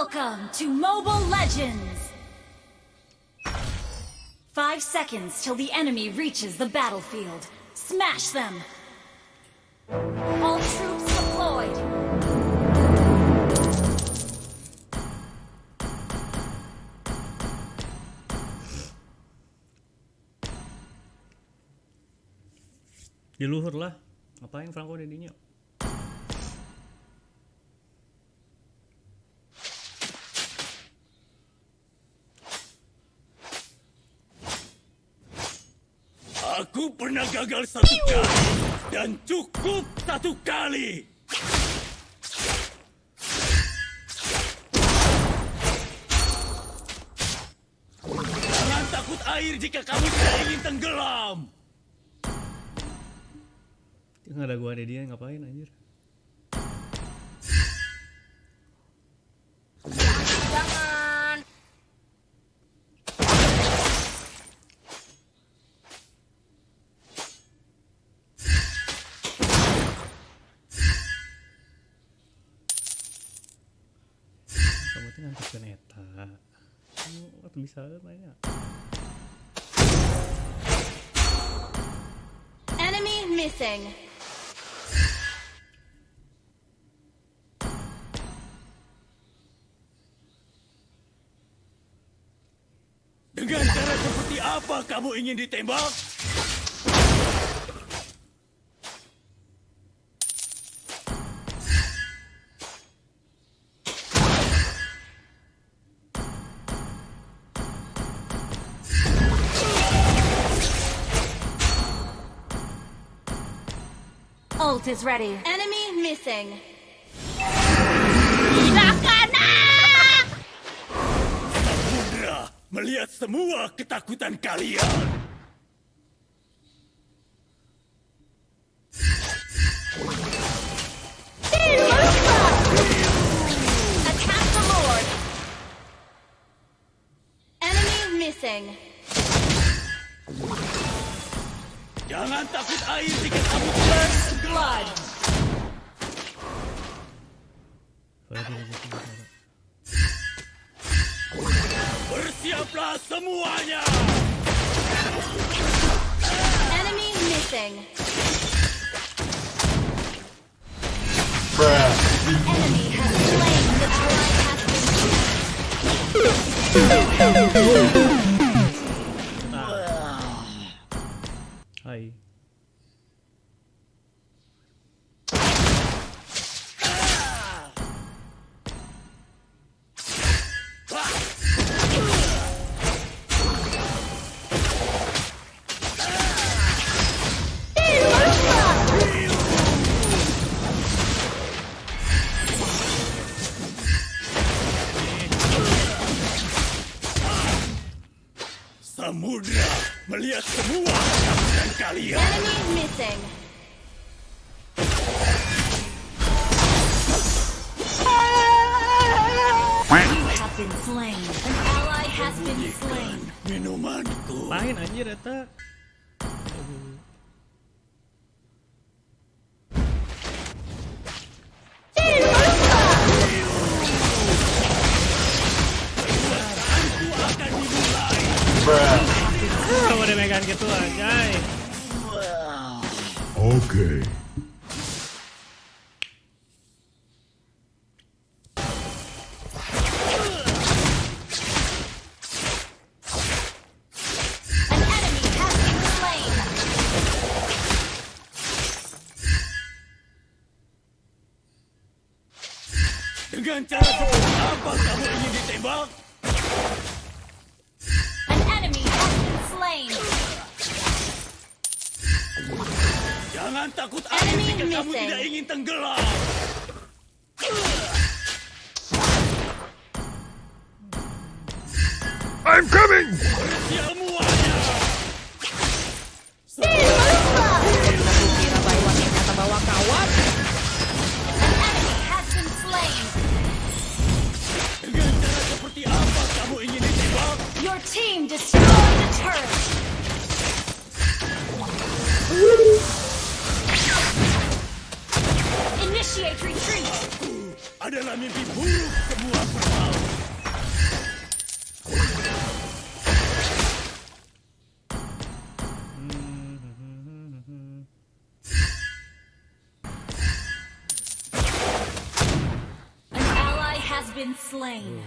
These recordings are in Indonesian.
Welcome to Mobile Legends! 5 seconds till the enemy reaches the battlefield. Smash them! All troops deployed! Di luhur lah. Ngapain Franco dedinya? Aku pernah gagal 1 kali dan cukup 1 kali. Jangan takut air jika kamu tidak ingin tenggelam. Nggak ada gua ada dia ngapain anjir? Jangan. Kamu tuh ngantuk eta. Kamu bisa nanya. Enemy missing. Dengan cara seperti apa kamu ingin ditembak? Ult is ready. Enemy missing. Samudra melihat semua ketakutan kalian. Attack the Lord. Enemy missing. Jangan takut air jika kamu first blood. Bersiaplah semuanya. Enemy missing. Enemy has slain the ally has Hai. Samudra melihat semua ketakutan kalian. Enemy missing. Have been slain. An ally has been slain. Minumanku. Main anjir eta. Aku akan dimulai. Kamu udah megang gitu anjay. Okay. An enemy has been slain. Dengan cara seperti apa kamu ingin ditembak? An enemy has been slain. Jangan takut air Enemy jika kamu missing. tidak ingin tenggelam. I'm coming! Semuanya. Kira Baywan ternyata bawa kawan. An enemy has been slain. Dengan cara seperti apa kamu ingin ditembak? Your team destroyed the turret. Initiate retreat. Adalah mimpi buruk semua pemain. has been slain.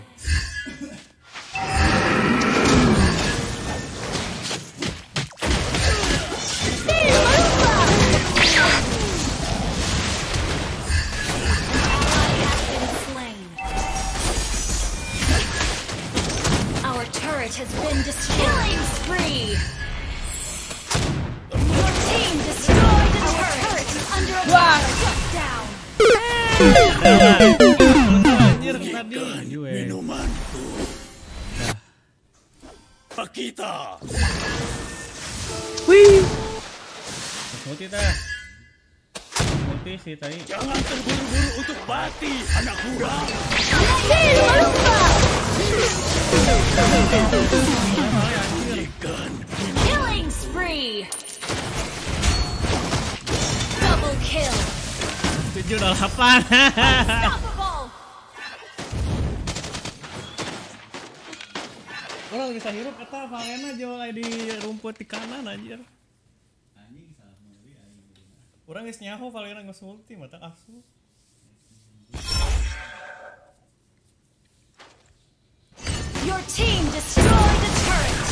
Our turret has been destroyed. Killing spree! Your team destroyed the turret! Is under attack! Shut down! Anjir tadi. Gue. Minumanku. Pakita. Wih. Multi dah. Multi sih tadi. Jangan terburu-buru untuk mati, anak kurang. Killing spree! Double kill! 7 8. Unstoppable! Orang bisa hirup eta Valena jual di rumput di kanan anjir. Orang geus nyaho Valena geus multi mata asu. Your team destroyed the turret!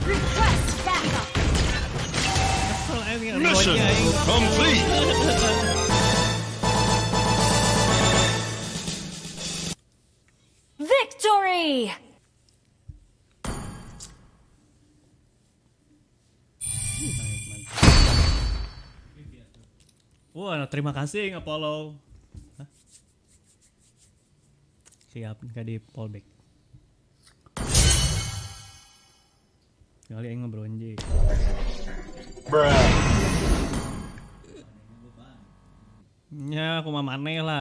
Request backup! Mission complete. Victory! Wah, terima kasih Apollo. Hah? Siap nggak di fallback. Kali aing mah bronze. Nya aku mah maneh lah.